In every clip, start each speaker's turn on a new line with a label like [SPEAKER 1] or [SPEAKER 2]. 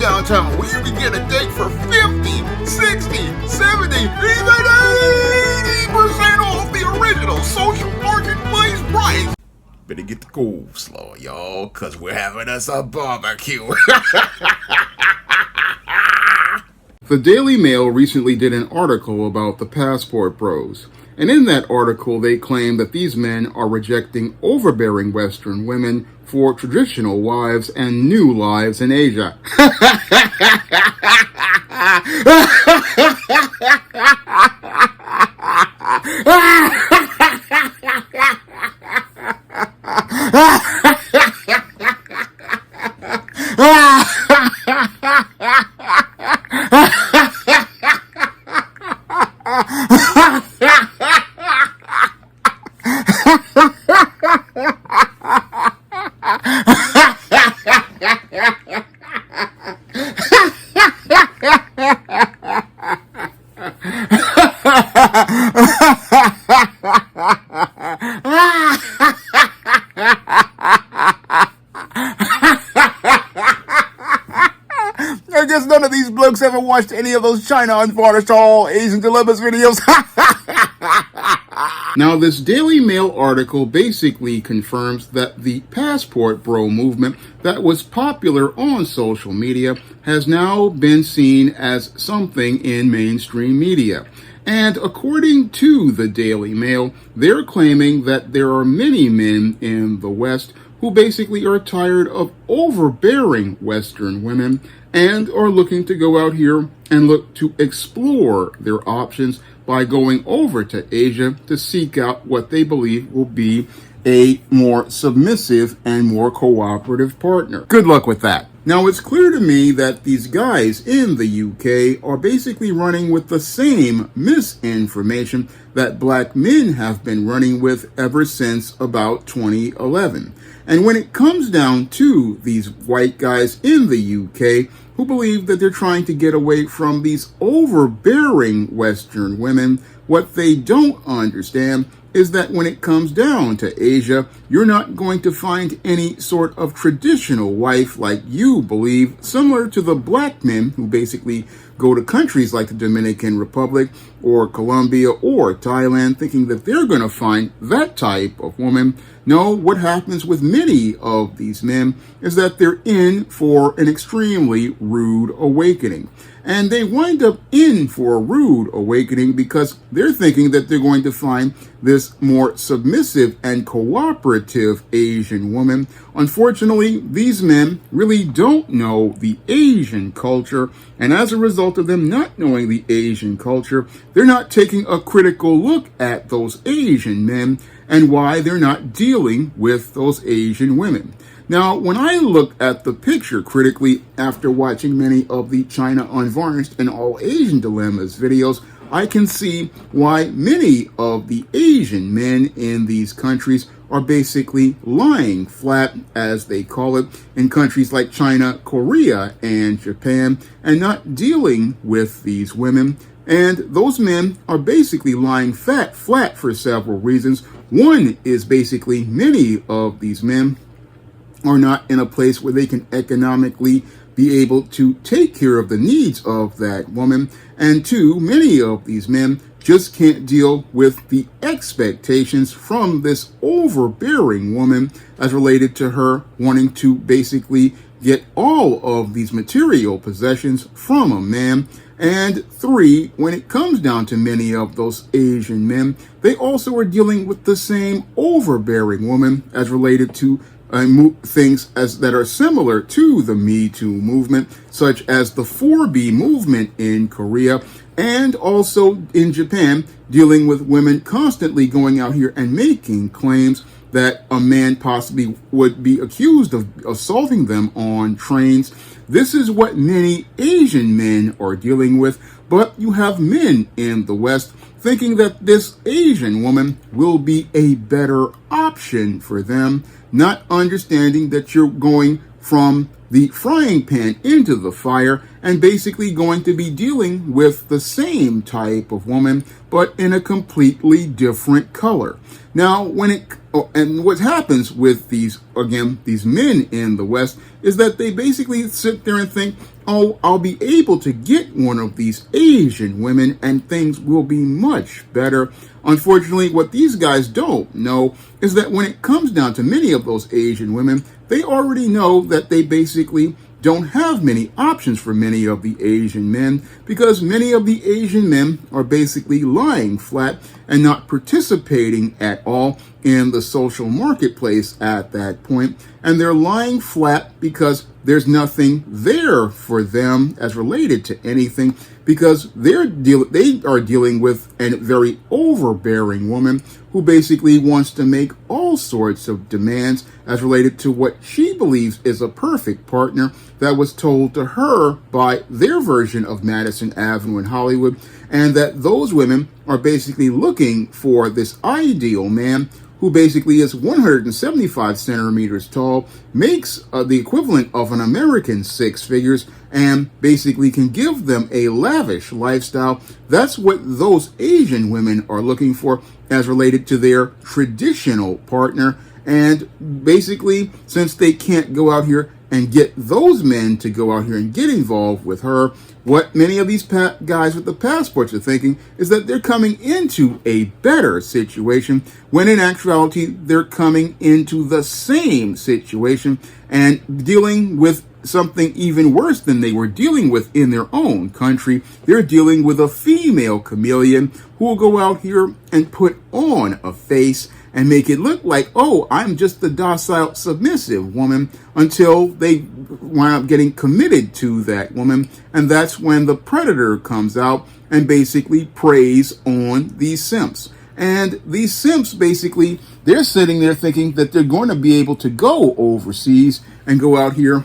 [SPEAKER 1] downtown where you can get a date for 50, 60, 70, even 80% off the original social marketplace price. Better get the coleslaw, y'all, cause we're having us a barbecue.
[SPEAKER 2] The Daily Mail recently did an article about the passport bros. And in that article, they claim that these men are rejecting overbearing Western women for traditional wives and new lives in Asia. I guess none of these blokes ever watched any of those China Unvarnished All Asian Dilemmas videos. Now, this Daily Mail article basically confirms that the passport bro movement that was popular on social media has now been seen as something in mainstream media. And according to the Daily Mail, they're claiming that there are many men in the West who basically are tired of overbearing Western women and are looking to go out here and look to explore their options by going over to Asia to seek out what they believe will be a more submissive and more cooperative partner. Good luck with that. Now, it's clear to me that these guys in the UK are basically running with the same misinformation that black men have been running with ever since about 2011. And when it comes down to these white guys in the UK who believe that they're trying to get away from these overbearing Western women, what they don't understand is that when it comes down to Asia, you're not going to find any sort of traditional wife like you believe, similar to the black men who basically go to countries like the Dominican Republic or Colombia or Thailand thinking that they're going to find that type of woman. No, what happens with many of these men is that they're in for an extremely rude awakening. And they wind up in for a rude awakening because they're thinking that they're going to find this more submissive and cooperative Asian woman. Unfortunately, these men really don't know the Asian culture. And as a result of them not knowing the Asian culture, they're not taking a critical look at those Asian men and why they're not dealing with those Asian women. Now, when I look at the picture critically after watching many of the China Unvarnished and All Asian Dilemmas videos, I can see why many of the Asian men in these countries are basically lying flat, as they call it, in countries like China, Korea, and Japan, and not dealing with these women. And those men are basically lying flat for several reasons. One is basically many of these men are not in a place where they can economically be able to take care of the needs of that woman. And two, many of these men just can't deal with the expectations from this overbearing woman as related to her wanting to basically get all of these material possessions from a man. And three, when it comes down to many of those Asian men, they also are dealing with the same overbearing woman as related to things that are similar to the Me Too movement, such as the 4B movement in Korea, and also in Japan, dealing with women constantly going out here and making claims that a man possibly would be accused of assaulting them on trains. This is what many Asian men are dealing with, but you have men in the West thinking that this Asian woman will be a better option for them, not understanding that you're going from the frying pan into the fire and basically going to be dealing with the same type of woman, but in a completely different color. Now, and what happens with these men in the West is that they basically sit there and think, oh, I'll be able to get one of these Asian women and things will be much better. Unfortunately, what these guys don't know is that when it comes down to many of those Asian women, they already know that they basically don't have many options for many of the Asian men, because many of the Asian men are basically lying flat and not participating at all in the social marketplace at that point. And they're lying flat because there's nothing there for them as related to anything, because they are dealing with a very overbearing woman who basically wants to make all sorts of demands as related to what she believes is a perfect partner that was told to her by their version of Madison Avenue in Hollywood, and that those women are basically looking for this ideal man who basically is 175 centimeters tall, makes the equivalent of an American six figures, and basically can give them a lavish lifestyle. That's what those Asian women are looking for as related to their traditional partner. And basically, since they can't go out here and get those men to go out here and get involved with her, what many of these guys with the passports are thinking is that they're coming into a better situation, when in actuality, they're coming into the same situation and dealing with something even worse than they were dealing with in their own country. They're dealing with a female chameleon who will go out here and put on a face and make it look like, oh, I'm just the docile, submissive woman, until they wind up getting committed to that woman. And that's when the predator comes out and basically preys on these simps. And these simps, basically, they're sitting there thinking that they're going to be able to go overseas and go out here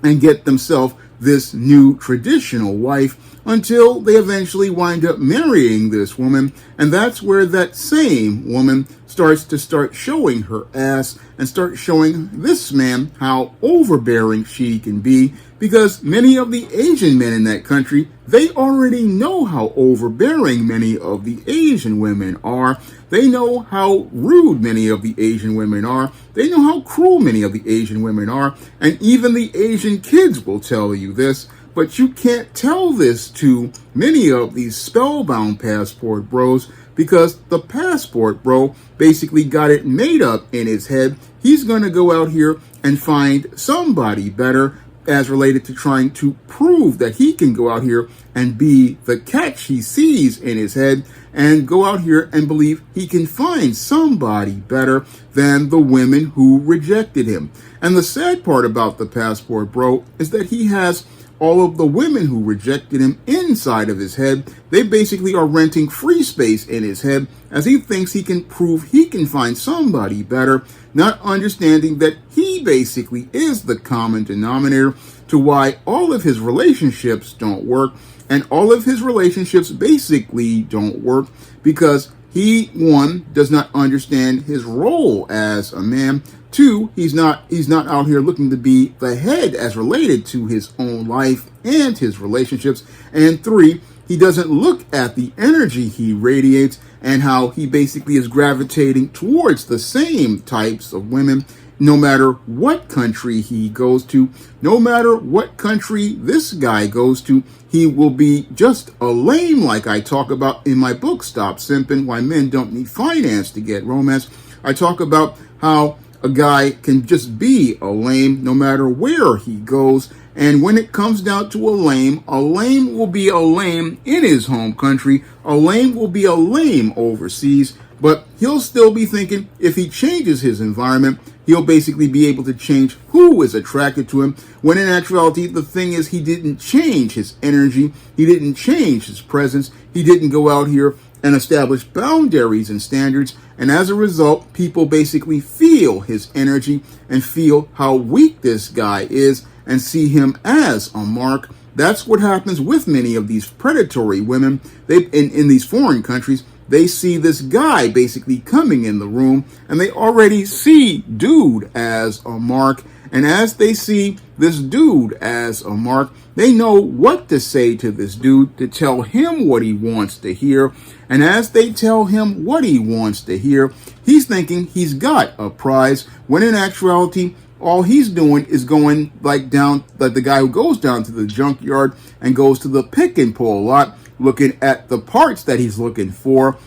[SPEAKER 2] and get themselves this new traditional wife, until they eventually wind up marrying this woman. And that's where that same woman starts showing her ass and start showing this man how overbearing she can be, because many of the Asian men in that country, they already know how overbearing many of the Asian women are. They know how rude many of the Asian women are. They know how cruel many of the Asian women are. And even the Asian kids will tell you this. But you can't tell this to many of these spellbound passport bros, because the passport bro basically got it made up in his head. He's going to go out here and find somebody better as related to trying to prove that he can go out here and be the catch he sees in his head, and go out here and believe he can find somebody better than the women who rejected him. And the sad part about the passport bro is that he has all of the women who rejected him inside of his head. They basically are renting free space in his head as he thinks he can prove he can find somebody better, not understanding that he basically is the common denominator to why all of his relationships don't work. And all of his relationships basically don't work because he, one, does not understand his role as a man. Two, he's not out here looking to be the head as related to his own life and his relationships. And three, he doesn't look at the energy he radiates and how he basically is gravitating towards the same types of women, no matter what country he goes to. No matter what country this guy goes to, he will be just a lame, like I talk about in my book, Stop Simping, Why Men Don't Need Finance to Get Romance. I talk about how a guy can just be a lame no matter where he goes. And when it comes down to a lame will be a lame in his home country. A lame will be a lame overseas. But he'll still be thinking if he changes his environment, he'll basically be able to change who is attracted to him. When in actuality, the thing is, he didn't change his energy. He didn't change his presence. He didn't go out here and establish boundaries and standards. And as a result, people basically feel his energy and feel how weak this guy is and see him as a mark. That's what happens with many of these predatory women. In these foreign countries, they see this guy basically coming in the room and they already see dude as a mark. And as they see this dude as a mark, they know what to say to this dude to tell him what he wants to hear. And as they tell him what he wants to hear, he's thinking he's got a prize, when in actuality, all he's doing is going like the guy who goes down to the junkyard and goes to the pick and pull lot, looking at the parts that he's looking for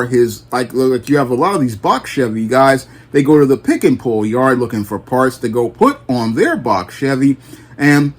[SPEAKER 2] his, like you have a lot of these box Chevy guys, they go to the pick and pull yard looking for parts to go put on their box Chevy. And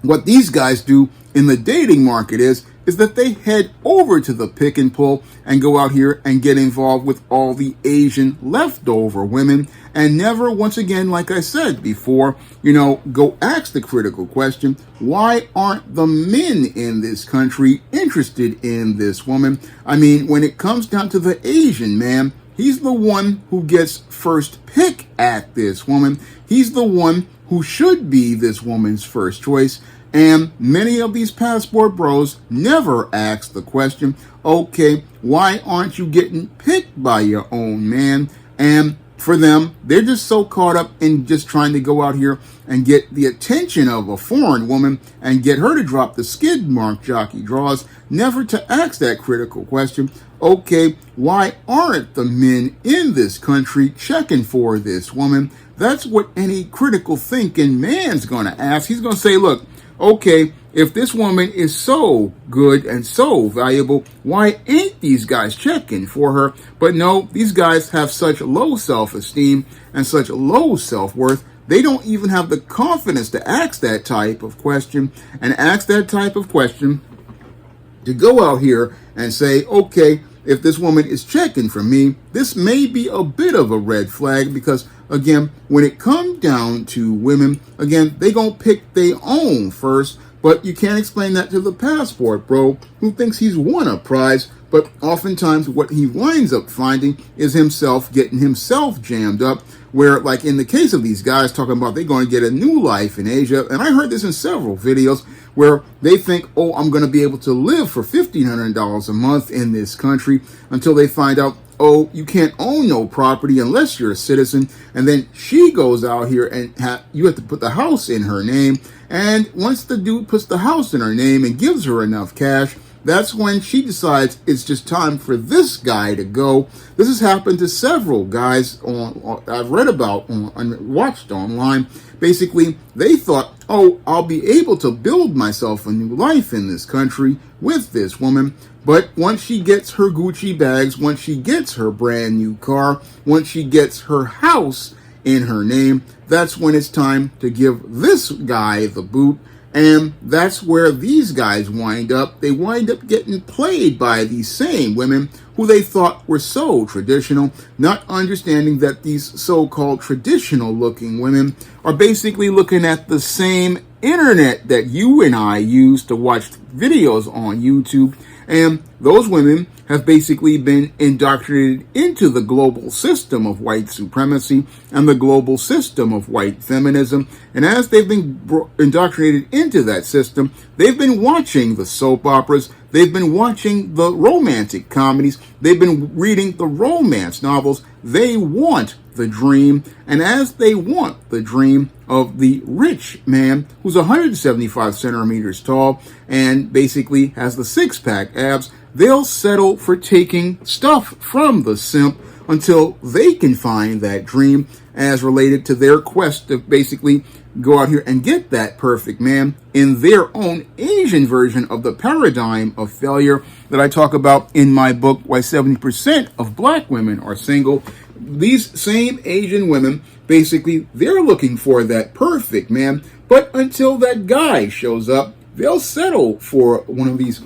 [SPEAKER 2] what these guys do in the dating market is that they head over to the pick and pull and go out here and get involved with all the Asian leftover women, and never once again, like I said before, go ask the critical question, why aren't the men in this country interested in this woman? I mean, when it comes down to the Asian man, he's the one who gets first pick at this woman. He's the one who should be this woman's first choice. And many of these passport bros never ask the question, okay, why aren't you getting picked by your own man? And for them, they're just so caught up in just trying to go out here and get the attention of a foreign woman and get her to drop the skid mark jockey draws, never to ask that critical question, okay, why aren't the men in this country checking for this woman? That's what any critical thinking man's going to ask. He's going to say, look, okay, if this woman is so good and so valuable, why ain't these guys checking for her? But no, these guys have such low self-esteem and such low self-worth, they don't even have the confidence to ask that type of question, and ask that type of question to go out here and say, okay, if this woman is checking for me, this may be a bit of a red flag, because again, when it comes down to women, again, they gonna pick their own first, but you can't explain that to the passport bro who thinks he's won a prize, but oftentimes what he winds up finding is himself getting himself jammed up, where like in the case of these guys talking about they're going to get a new life in Asia, and I heard this in several videos, where they think, oh, I'm going to be able to live for $1,500 a month in this country, until they find out, oh, you can't own no property unless you're a citizen. And then she goes out here and you have to put the house in her name. And once the dude puts the house in her name and gives her enough cash, that's when she decides it's just time for this guy to go. This has happened to several guys I've read about and watched online. Basically, they thought, oh, I'll be able to build myself a new life in this country with this woman. But once she gets her Gucci bags, once she gets her brand new car, once she gets her house in her name, that's when it's time to give this guy the boot. And that's where these guys wind up. They wind up getting played by these same women who they thought were so traditional, not understanding that these so-called traditional looking women are basically looking at the same internet that you and I use to watch videos on YouTube. And those women have basically been indoctrinated into the global system of white supremacy and the global system of white feminism. And as they've been indoctrinated into that system, they've been watching the soap operas, they've been watching the romantic comedies, they've been reading the romance novels. They want the dream, and as they want the dream of the rich man who's 175 centimeters tall and basically has the six-pack abs, they'll settle for taking stuff from the simp until they can find that dream, as related to their quest to basically go out here and get that perfect man in their own Asian version of the paradigm of failure that I talk about in my book, Why 70% of Black Women Are Single. These same Asian women, basically, they're looking for that perfect man, but until that guy shows up, they'll settle for one of these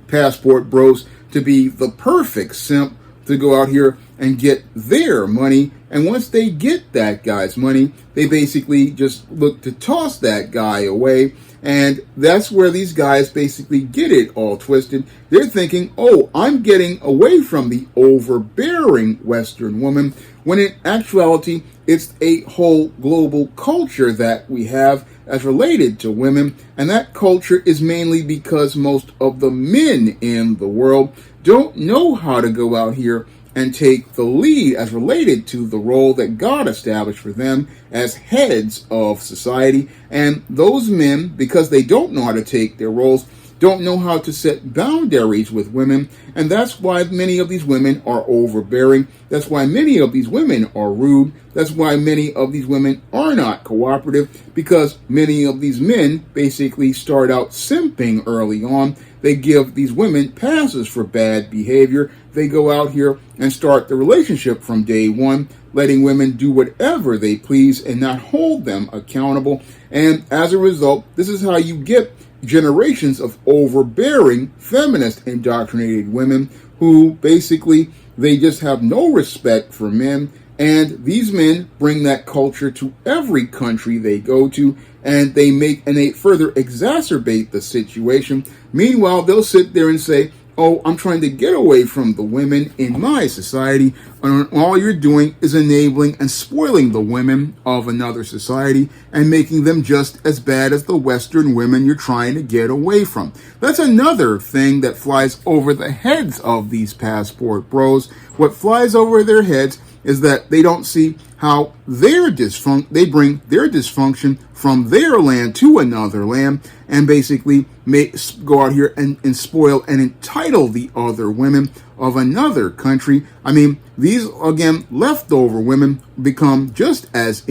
[SPEAKER 2] passport bros to be the perfect simp to go out here and get their money. And once they get that guy's money, they basically just look to toss that guy away. And that's where these guys basically get it all twisted. They're thinking, oh, I'm getting away from the overbearing Western woman, when in actuality, it's a whole global culture that we have as related to women. And that culture is mainly because most of the men in the world don't know how to go out here and take the lead as related to the role that God established for them as heads of society. And those men, because they don't know how to take their roles, don't know how to set boundaries with women, and that's why many of these women are overbearing. That's why many of these women are rude. That's why many of these women are not cooperative, because many of these men basically start out simping early on. They give these women passes for bad behavior. They go out here and start the relationship from day one, letting women do whatever they please and not hold them accountable. And as a result, this is how you get generations of overbearing, feminist indoctrinated women who basically they just have no respect for men. And these men bring that culture to every country they go to, and they further exacerbate the situation. Meanwhile, they'll sit there and say, oh, I'm trying to get away from the women in my society. And all you're doing is enabling and spoiling the women of another society and making them just as bad as the Western women you're trying to get away from. That's another thing that flies over the heads of these passport bros. What flies over their heads is that they don't see how they bring their dysfunction from their land to another land and basically go out here and spoil and entitle the other women of another country. I mean, these, again, leftover women become just as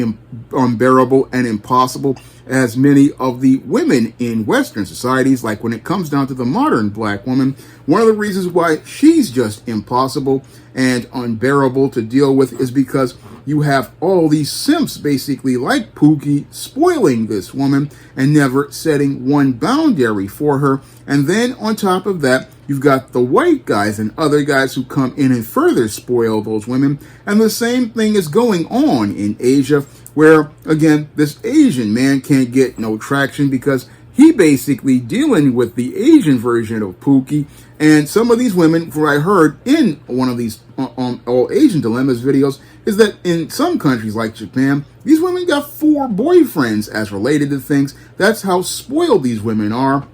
[SPEAKER 2] unbearable and impossible as many of the women in Western societies. Like when it comes down to the modern black woman, one of the reasons why she's just impossible and unbearable to deal with is because you have all these simps basically like Pookie spoiling this woman and never setting one boundary for her. And then on top of that, you've got the white guys and other guys who come in and further spoil those women. And the same thing is going on in Asia, where, again, this Asian man can't get no traction because he basically dealing with the Asian version of Pookie. And some of these women, from what I heard in one of these All Asian Dilemmas videos, is that in some countries like Japan, these women got 4 boyfriends as related to things. That's how spoiled these women are.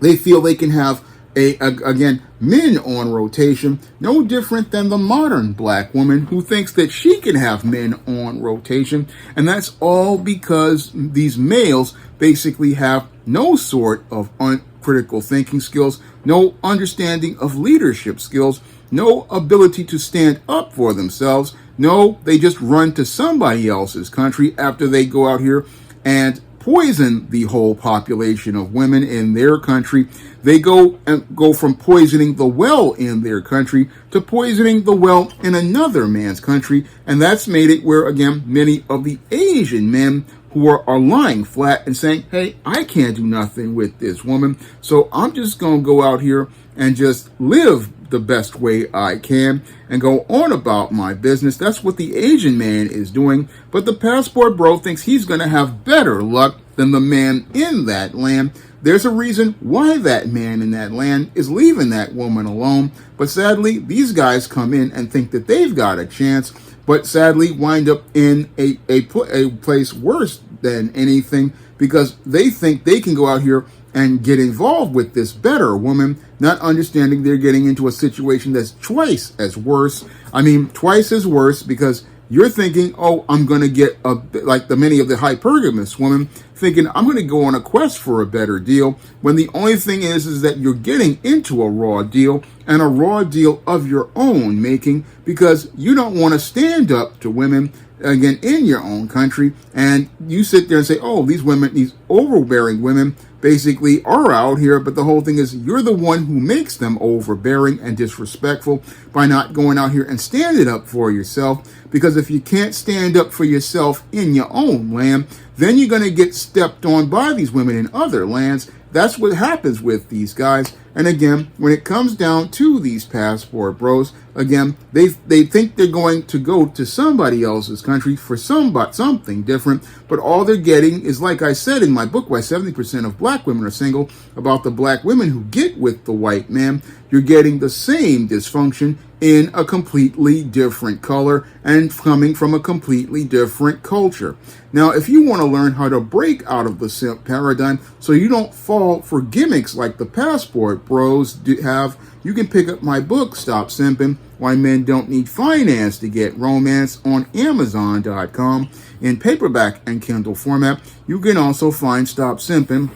[SPEAKER 2] They feel they can have again, men on rotation, no different than the modern black woman who thinks that she can have men on rotation. And that's all because these males basically have no sort of critical thinking skills, no understanding of leadership skills, no ability to stand up for themselves. No, they just run to somebody else's country after they go out here and poison the whole population of women in their country. They go from poisoning the well in their country to poisoning the well in another man's country. And that's made it where, again, many of the Asian men who are lying flat and saying, hey, I can't do nothing with this woman, so I'm just going to go out here and just live the best way I can and go on about my business. That's what the Asian man is doing. But the passport bro thinks he's going to have better luck than the man in that land. There's a reason why that man in that land is leaving that woman alone. But sadly, these guys come in and think that they've got a chance, but sadly wind up in a place worse than anything, because they think they can go out here and get involved with this better woman, not understanding they're getting into a situation that's twice as worse. I mean, twice as worse, because you're thinking, oh, I'm going to get like the many of the hypergamous women thinking I'm going to go on a quest for a better deal, when the only thing is that you're getting into a raw deal, and a raw deal of your own making, because you don't want to stand up to women, again, in your own country. And you sit there and say, oh, these women, these overbearing women basically are out here, but the whole thing is you're the one who makes them overbearing and disrespectful by not going out here and standing up for yourself. Because if you can't stand up for yourself in your own land, then you're going to get stepped on by these women in other lands. That's what happens with these guys. And again, when it comes down to these passport bros, again, they think they're going to go to somebody else's country for something different, but all they're getting is, like I said in my book, Why 70% of Black Women Are Single, about the black women who get with the white man, you're getting the same dysfunction in a completely different color and coming from a completely different culture. Now, if you want to learn how to break out of the simp paradigm so you don't fall for gimmicks like the passport bros have, you can pick up my book, Stop Simping, Why Men Don't Need Finance to Get Romance, on Amazon.com in paperback and Kindle format. You can also find Stop Simping,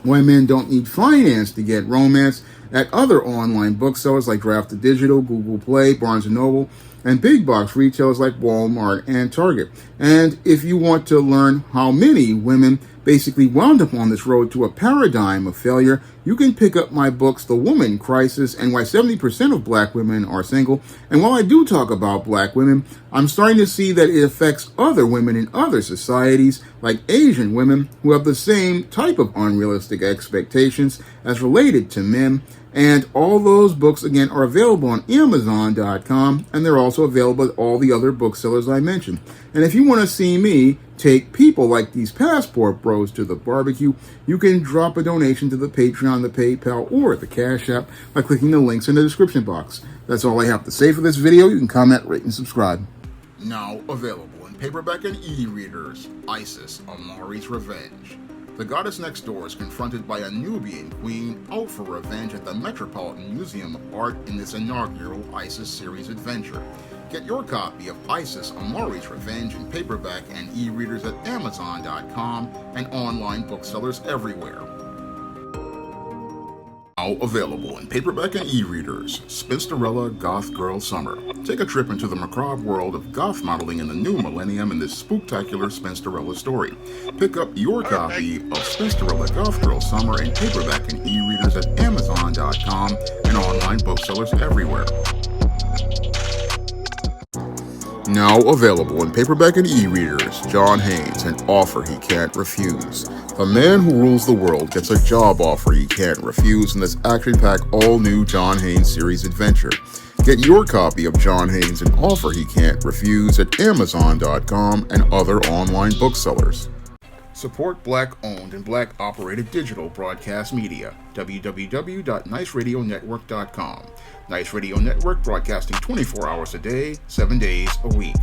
[SPEAKER 2] Why Men Don't Need Finance to Get Romance at other online booksellers like Draft to Digital, Google Play, Barnes & Noble, and big box retailers like Walmart and Target. And if you want to learn how many women basically wound up on this road to a paradigm of failure, you can pick up my books, The Woman Crisis and Why 70% of Black Women Are Single. And while I do talk about Black women, I'm starting to see that it affects other women in other societies, like Asian women, who have the same type of unrealistic expectations as related to men. And all those books, again, are available on Amazon.com, and they're also available at all the other booksellers I mentioned. And if you want to see me take people like these passport bros to the barbecue, you can drop a donation to the Patreon, the PayPal, or the Cash App by clicking the links in the description box. That's all I have to say for this video. You can comment, rate, and subscribe.
[SPEAKER 1] Now available in paperback and e-readers, Isis, Amari's Revenge. The goddess next door is confronted by a Nubian queen out for revenge at the Metropolitan Museum of Art in this inaugural Isis series adventure. Get your copy of Isis, Amari's Revenge in paperback and e-readers at Amazon.com and online booksellers everywhere. Now available in paperback and e-readers, Spinsterella Goth Girl Summer. Take a trip into the macabre world of goth modeling in the new millennium in this spooktacular Spinsterella story. Pick up your copy of Spinsterella Goth Girl Summer in paperback and e-readers at Amazon.com and online booksellers everywhere. Now available in paperback and e-readers, John Haynes, An Offer He Can't Refuse. The man who rules the world gets a job offer he can't refuse in this action-packed all-new John Haynes series adventure. Get your copy of John Haynes, An Offer He Can't Refuse at Amazon.com and other online booksellers. Support Black-owned and Black-operated digital broadcast media. www.niceradionetwork.com. Nice Radio Network, broadcasting 24 hours a day, 7 days a week.